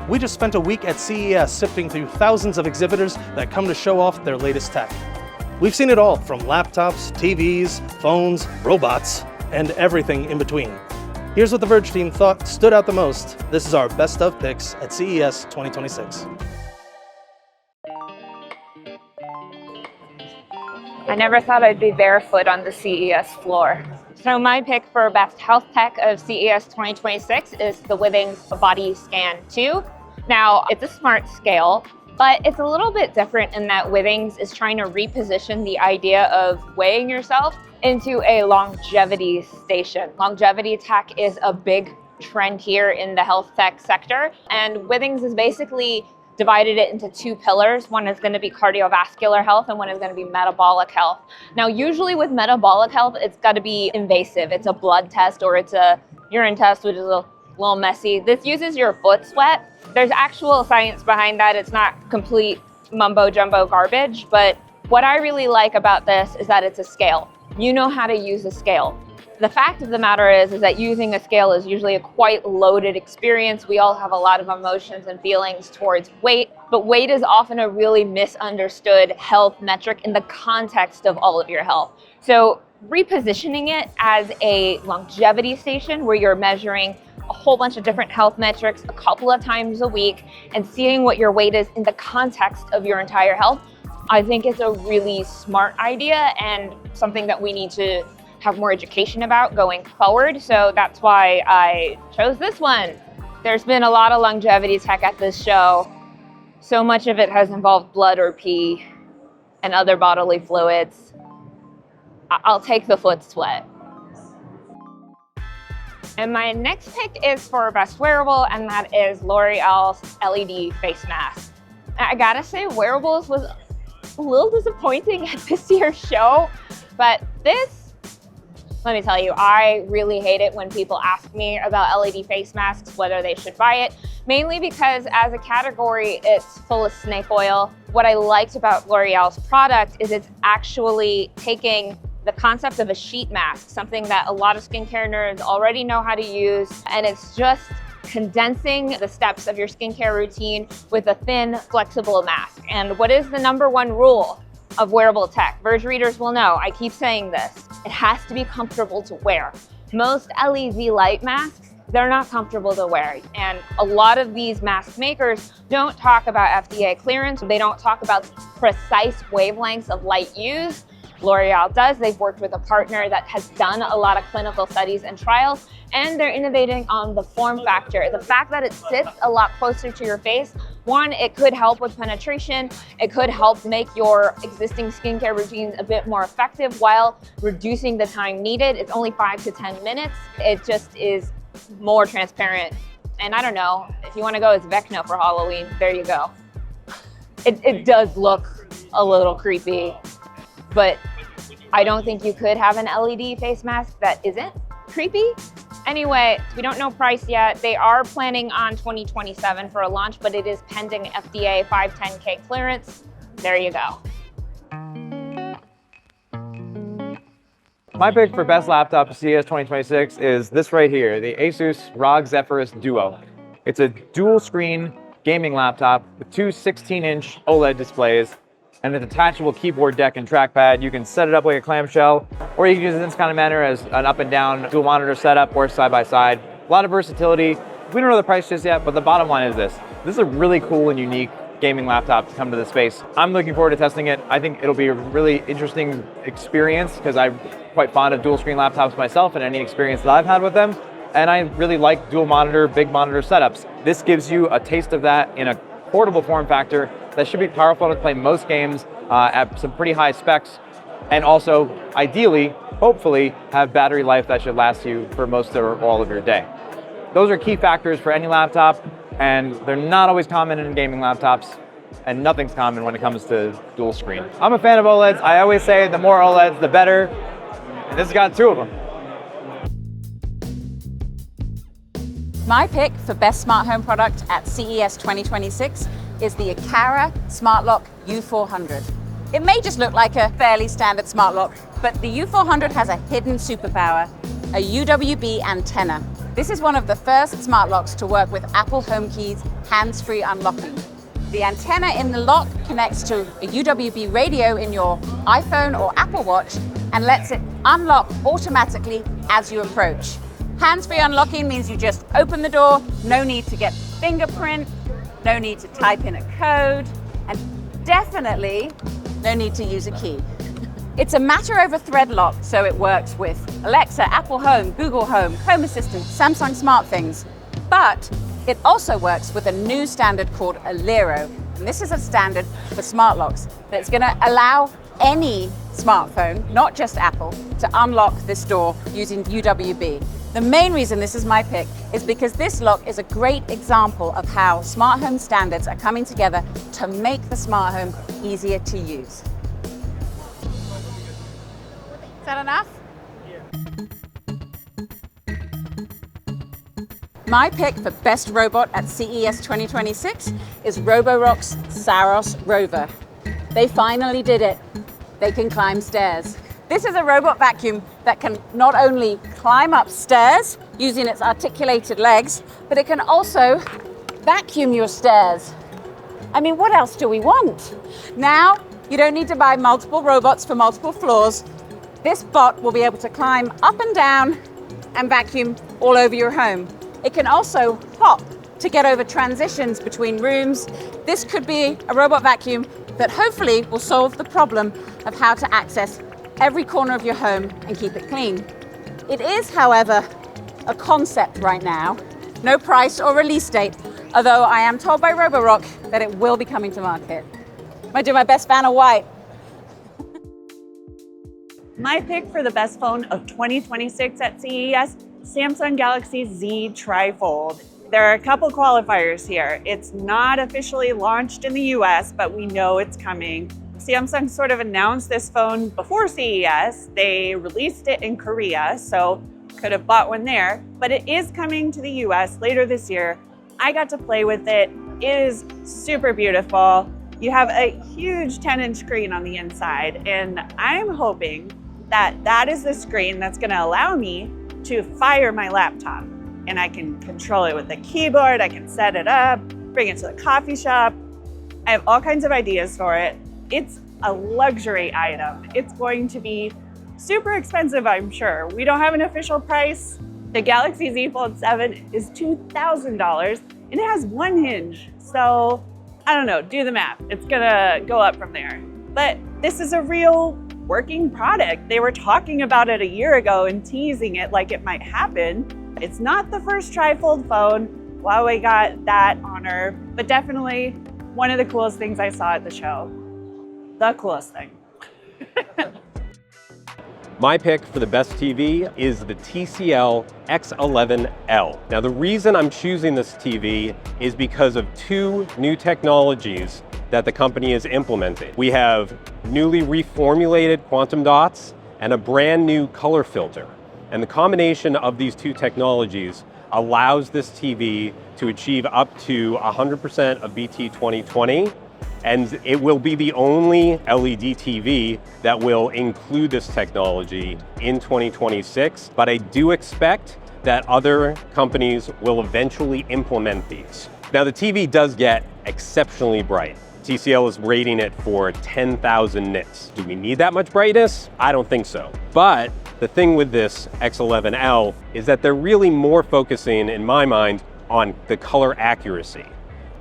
We just spent a week at CES sifting through thousands of exhibitors that come to show off their latest tech. We've seen it all, from laptops, TVs, phones, robots, and everything in between. Here's what the Verge team thought stood out the most. This is our best of picks at CES 2026. I never thought I'd be barefoot on the CES floor. So my pick for best health tech of CES 2026 is the Withings Body Scan 2. Now, it's a smart scale, but it's a little bit different in that Withings is trying to reposition the idea of weighing yourself into a longevity station. Longevity tech is a big trend here in the health tech sector, and Withings is basically divided it into two pillars. One is going to be cardiovascular health and one is going to be metabolic health. Now, usually with metabolic health, it's got to be invasive. It's a blood test or it's a urine test, which is a little messy. This uses your foot sweat. There's actual science behind that. It's not complete mumbo jumbo garbage, but what I really like about this is that it's a scale. You know how to use a scale. The fact of the matter is that using a scale is usually a quite loaded experience. We all have a lot of emotions and feelings towards weight, but weight is often a really misunderstood health metric in the context of all of your health. So repositioning it as a longevity station where you're measuring a whole bunch of different health metrics a couple of times a week and seeing what your weight is in the context of your entire health, I think it's a really smart idea and something that we need to have more education about going forward. So that's why I chose this one. There's been a lot of longevity tech at this show. So much of it has involved blood or pee and other bodily fluids. I'll take the foot sweat. And my next pick is for best wearable, and that is L'Oreal's LED face mask. I gotta say, wearables was a little disappointing at this year's show, but this, let me tell you, I really hate it when people ask me about LED face masks, whether they should buy it, mainly because as a category, it's full of snake oil. What I liked about L'Oreal's product is it's actually taking the concept of a sheet mask, something that a lot of skincare nerds already know how to use, and it's just condensing the steps of your skincare routine with a thin, flexible mask. And what is the number one rule of wearable tech? Verge readers will know, I keep saying this. It has to be comfortable to wear. Most LED light masks, they're not comfortable to wear. And a lot of these mask makers don't talk about FDA clearance. They don't talk about precise wavelengths of light used. L'Oreal does. They've worked with a partner that has done a lot of clinical studies and trials, and they're innovating on the form factor. The fact that it sits a lot closer to your face, one, it could help with penetration. It could help make your existing skincare routines a bit more effective while reducing the time needed. It's only 5 to 10 minutes. It just is more transparent. And I don't know, if you want to go as Vecna for Halloween, there you go. It does look a little creepy, but I don't think you could have an LED face mask that isn't creepy. Anyway, we don't know price yet. They are planning on 2027 for a launch, but it is pending FDA 510K clearance. There you go. My pick for best laptop of CES 2026 is this right here, the Asus ROG Zephyrus Duo. It's a dual screen gaming laptop with two 16-inch OLED displays and a detachable keyboard deck and trackpad. You can set it up like a clamshell, or you can use it in this kind of manner as an up and down dual monitor setup or side by side. A lot of versatility. We don't know the price just yet, but the bottom line is this. This is a really cool and unique gaming laptop to come to the space. I'm looking forward to testing it. I think it'll be a really interesting experience because I'm quite fond of dual screen laptops myself and any experience that I've had with them. And I really like dual monitor, big monitor setups. This gives you a taste of that in a portable form factor that should be powerful to play most games at some pretty high specs, and also ideally, hopefully, have battery life that should last you for most or all of your day. Those are key factors for any laptop, and they're not always common in gaming laptops, and nothing's common when it comes to dual screen. I'm a fan of OLEDs. I always say the more OLEDs, the better, and this has got two of them. My pick for best smart home product at CES 2026 is the Aqara Smart Lock U400. It may just look like a fairly standard smart lock, but the U400 has a hidden superpower, a UWB antenna. This is one of the first smart locks to work with Apple HomeKey's hands-free unlocking. The antenna in the lock connects to a UWB radio in your iPhone or Apple Watch and lets it unlock automatically as you approach. Hands-free unlocking means you just open the door, no need to get fingerprint, no need to type in a code, and definitely no need to use a key. It's a matter over thread lock, so it works with Alexa, Apple Home, Google Home, Home Assistant, Samsung SmartThings. But it also works with a new standard called Alero. And this is a standard for smart locks that's going to allow any smartphone, not just Apple, to unlock this door using UWB. The main reason this is my pick is because this lock is a great example of how smart home standards are coming together to make the smart home easier to use. Is that enough? My pick for best robot at CES 2026 is Roborock's Saros Rover. They finally did it. They can climb stairs. This is a robot vacuum that can not only climb up stairs using its articulated legs, but it can also vacuum your stairs. I mean, what else do we want? Now, you don't need to buy multiple robots for multiple floors. This bot will be able to climb up and down and vacuum all over your home. It can also hop to get over transitions between rooms. This could be a robot vacuum that hopefully will solve the problem of how to access every corner of your home and keep it clean. It is, however, a concept right now. No price or release date, although I am told by Roborock that it will be coming to market. I'm gonna do my best Vanna White. My pick for the best phone of 2026 at CES, Samsung Galaxy Z Trifold. There are a couple qualifiers here. It's not officially launched in the US, but we know it's coming. Samsung sort of announced this phone before CES. They released it in Korea, so could have bought one there, but it is coming to the US later this year. I got to play with it. It is super beautiful. You have a huge 10-inch screen on the inside, and I'm hoping that that is the screen that's gonna allow me to fire my laptop. And I can control it with the keyboard, I can set it up, bring it to the coffee shop. I have all kinds of ideas for it. It's a luxury item. It's going to be super expensive, I'm sure. We don't have an official price. The Galaxy Z Fold 7 is $2,000 and it has one hinge. So I don't know, do the math. It's gonna go up from there. But this is a real working product. They were talking about it a year ago and teasing it like it might happen. It's not the first trifold phone. Huawei got that honor, but definitely one of the coolest things I saw at the show. The coolest thing. My pick for the best TV is the TCL X11L. Now the reason I'm choosing this TV is because of two new technologies that the company is implementing. We have newly reformulated quantum dots and a brand new color filter. And the combination of these two technologies allows this TV to achieve up to 100% of BT 2020. And it will be the only LED TV that will include this technology in 2026. But I do expect that other companies will eventually implement these. Now the TV does get exceptionally bright. TCL is rating it for 10,000 nits. Do we need that much brightness? I don't think so. But the thing with this X11L is that they're really more focusing, in my mind, on the color accuracy.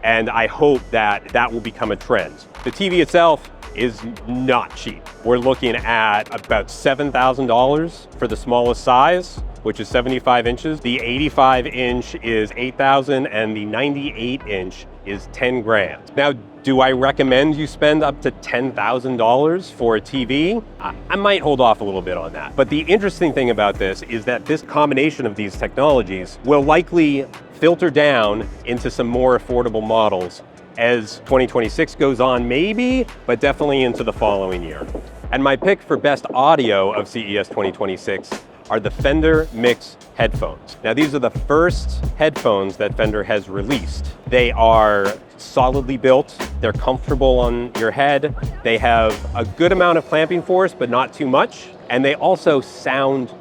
And I hope that that will become a trend. The TV itself is not cheap. We're looking at about $7,000 for the smallest size, which is 75 inches. The 85-inch is $8,000 and the 98-inch is 10 grand. Now, do I recommend you spend up to $10,000 for a TV? I might hold off a little bit on that. But the interesting thing about this is that this combination of these technologies will likely filter down into some more affordable models as 2026 goes on, maybe, but definitely into the following year. And my pick for best audio of CES 2026 are the Fender Mix headphones. Now these are the first headphones that Fender has released. They are solidly built, they're comfortable on your head, they have a good amount of clamping force but not too much, and they also sound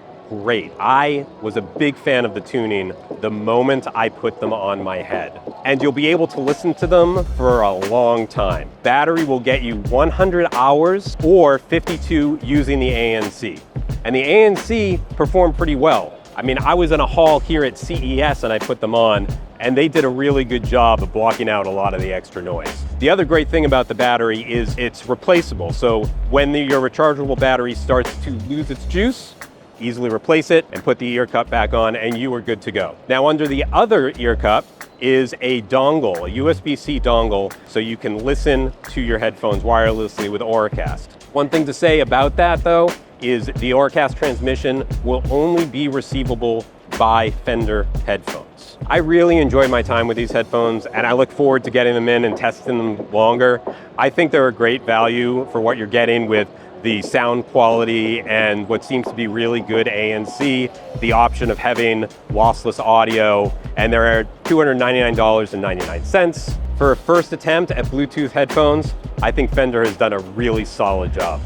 great. I was a big fan of the tuning the moment I put them on my head. And you'll be able to listen to them for a long time. Battery will get you 100 hours or 52 using the ANC. And the ANC performed pretty well. I mean, I was in a hall here at CES and I put them on, and they did a really good job of blocking out a lot of the extra noise. The other great thing about the battery is it's replaceable. So when your rechargeable battery starts to lose its juice, easily replace it and put the ear cup back on and you are good to go. Now under the other ear cup is a dongle, a USB-C dongle, so you can listen to your headphones wirelessly with Auracast. One thing to say about that though is the Auracast transmission will only be receivable by Fender headphones. I really enjoy my time with these headphones and I look forward to getting them in and testing them longer. I think they're a great value for what you're getting with the sound quality and what seems to be really good ANC, the option of having lossless audio, and they're $299.99. For a first attempt at Bluetooth headphones, I think Fender has done a really solid job.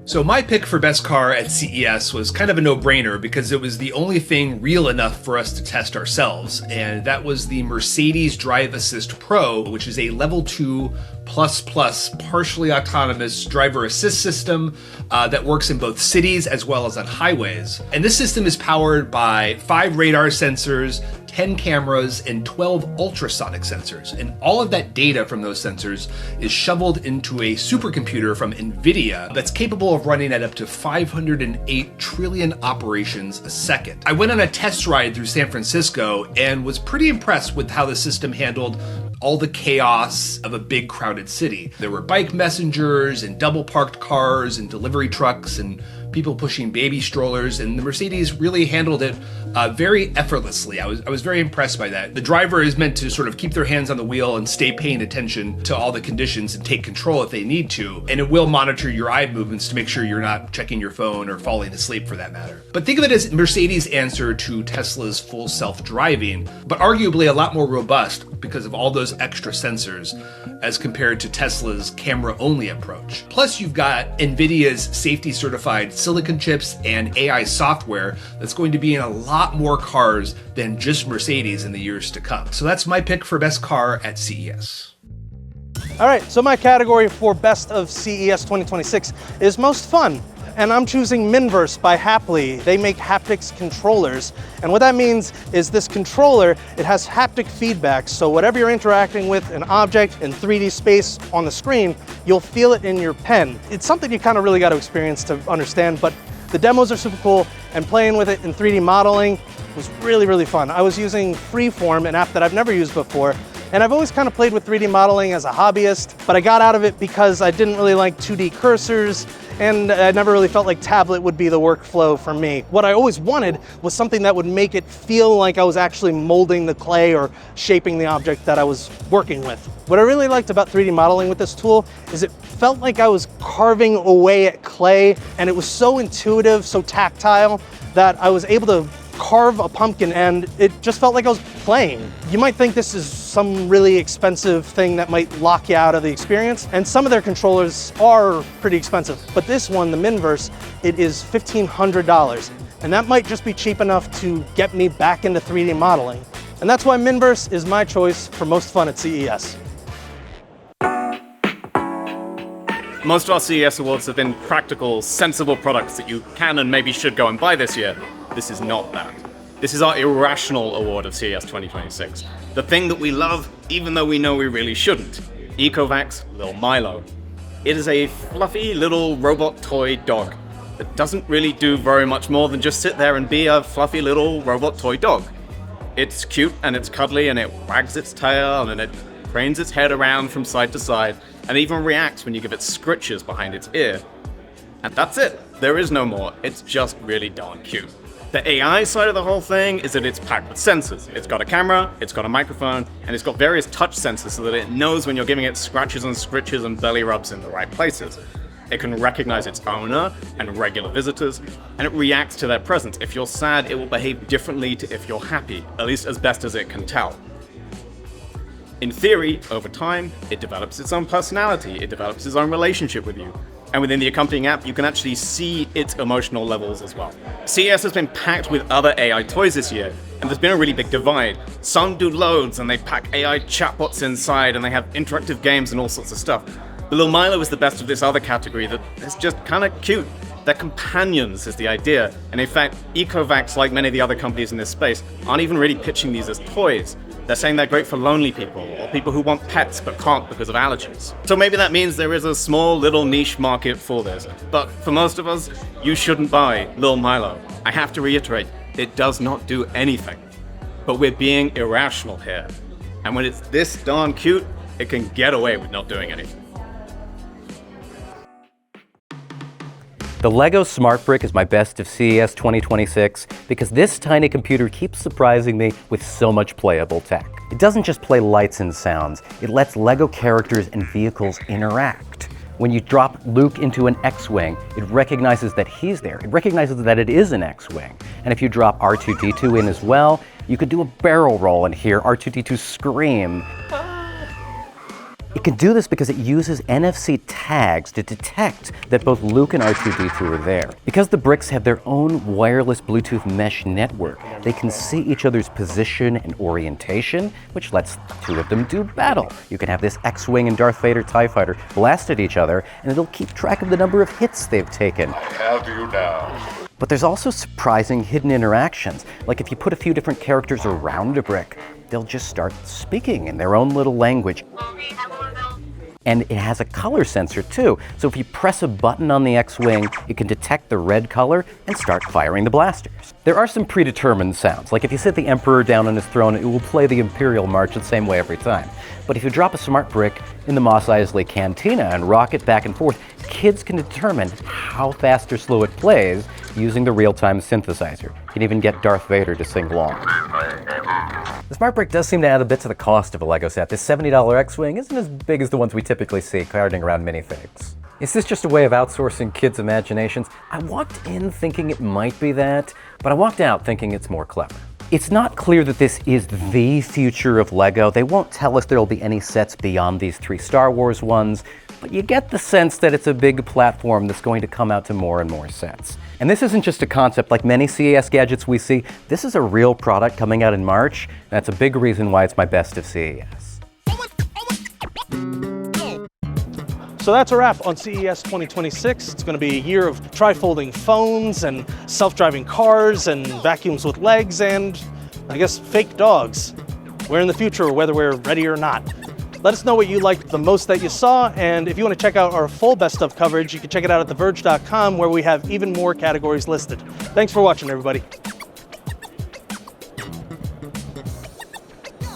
So my pick for best car at CES was kind of a no-brainer because it was the only thing real enough for us to test ourselves, and that was the Mercedes Drive Assist Pro, which is a level 2 partially autonomous driver assist system that works in both cities as well as on highways. And this system is powered by 5 radar sensors, 10 cameras, and 12 ultrasonic sensors. And all of that data from those sensors is shoveled into a supercomputer from NVIDIA that's capable of running at up to 508 trillion operations a second. I went on a test ride through San Francisco and was pretty impressed with how the system handled all the chaos of a big crowded city. There were bike messengers and double parked cars and delivery trucks and people pushing baby strollers, and the Mercedes really handled it very effortlessly. I was very impressed by that. The driver is meant to sort of keep their hands on the wheel and stay paying attention to all the conditions and take control if they need to, and it will monitor your eye movements to make sure you're not checking your phone or falling asleep for that matter. But think of it as Mercedes' answer to Tesla's full self-driving, but arguably a lot more robust because of all those extra sensors as compared to Tesla's camera-only approach. Plus you've got NVIDIA's safety-certified silicon chips and AI software that's going to be in a lot more cars than just Mercedes in the years to come. So that's my pick for best car at CES. All right, so my category for best of CES 2026 is most fun. And I'm choosing Minverse by Haply. They make haptics controllers. And what that means is this controller, it has haptic feedback. So whatever you're interacting with, an object in 3D space on the screen, you'll feel it in your pen. It's something you kind of really got to experience to understand, but the demos are super cool, and playing with it in 3D modeling was really, really fun. I was using Freeform, an app that I've never used before, and I've always kind of played with 3D modeling as a hobbyist, but I got out of it because I didn't really like 2D cursors, and I never really felt like tablet would be the workflow for me. What I always wanted was something that would make it feel like I was actually molding the clay or shaping the object that I was working with. What I really liked about 3D modeling with this tool is it felt like I was carving away at clay, and it was so intuitive, so tactile, that I was able to carve a pumpkin and it just felt like I was playing. You might think this is some really expensive thing that might lock you out of the experience, and some of their controllers are pretty expensive, but this one, the Minverse, it is $1,500, and that might just be cheap enough to get me back into 3D modeling. And that's why Minverse is my choice for most fun at CES. Most of our CES awards have been practical, sensible products that you can and maybe should go and buy this year. This is not that. This is our irrational award of CES 2026. The thing that we love, even though we know we really shouldn't. Ecovacs Lil Milo. It is a fluffy little robot toy dog that doesn't really do very much more than just sit there and be a fluffy little robot toy dog. It's cute and it's cuddly and it wags its tail and it cranes its head around from side to side and even reacts when you give it scritches behind its ear. And that's it. There is no more. It's just really darn cute. The AI side of the whole thing is that it's packed with sensors. It's got a camera, it's got a microphone, and it's got various touch sensors so that it knows when you're giving it scratches and scritches and belly rubs in the right places. It can recognize its owner and regular visitors, and it reacts to their presence. If you're sad, it will behave differently to if you're happy, at least as best as it can tell. In theory, over time, it develops its own personality, it develops its own relationship with you. And within the accompanying app, you can actually see its emotional levels as well. CES has been packed with other AI toys this year, and there's been a really big divide. Some do loads, and they pack AI chatbots inside, and they have interactive games and all sorts of stuff. The Lil Milo is the best of this other category that is just kind of cute. They're companions is the idea, and in fact, Ecovacs, like many of the other companies in this space, aren't even really pitching these as toys. They're saying they're great for lonely people, or people who want pets but can't because of allergies. So maybe that means there is a small little niche market for this. But for most of us, you shouldn't buy Lil Milo. I have to reiterate, it does not do anything. But we're being irrational here. And when it's this darn cute, it can get away with not doing anything. The LEGO Smart Brick is my best of CES 2026 because this tiny computer keeps surprising me with so much playable tech. It doesn't just play lights and sounds, it lets LEGO characters and vehicles interact. When you drop Luke into an X-Wing, it recognizes that he's there. It recognizes that it is an X-Wing. And if you drop R2-D2 in as well, you could do a barrel roll and hear R2-D2 scream. It can do this because it uses NFC tags to detect that both Luke and R2-D2 are there. Because the bricks have their own wireless Bluetooth mesh network, they can see each other's position and orientation, which lets the two of them do battle. You can have this X-Wing and Darth Vader TIE Fighter blast at each other, and it'll keep track of the number of hits they've taken. I have you now. But there's also surprising hidden interactions. Like if you put a few different characters around a brick, they'll just start speaking in their own little language. And it has a color sensor too, so if you press a button on the X-Wing, it can detect the red color and start firing the blasters. There are some predetermined sounds, like if you sit the Emperor down on his throne, it will play the Imperial March the same way every time. But if you drop a smart brick in the Mos Eisley Cantina and rock it back and forth, kids can determine how fast or slow it plays using the real-time synthesizer. You can even get Darth Vader to sing along. The smart brick does seem to add a bit to the cost of a LEGO set. This $70 X-Wing isn't as big as the ones we typically see carting around minifigs. Is this just a way of outsourcing kids' imaginations? I walked in thinking it might be that, but I walked out thinking it's more clever. It's not clear that this is the future of LEGO. They won't tell us there'll be any sets beyond these 3 Star Wars ones, but you get the sense that it's a big platform that's going to come out to more and more sets. And this isn't just a concept like many CES gadgets we see. This is a real product coming out in March. That's a big reason why it's my best of CES. So that's a wrap on CES 2026. It's going to be a year of trifolding phones and self-driving cars and vacuums with legs and, I guess, fake dogs. We're in the future, whether we're ready or not. Let us know what you liked the most that you saw, and if you want to check out our full best of coverage, you can check it out at theverge.com, where we have even more categories listed. Thanks for watching, everybody.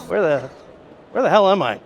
Where the hell am I?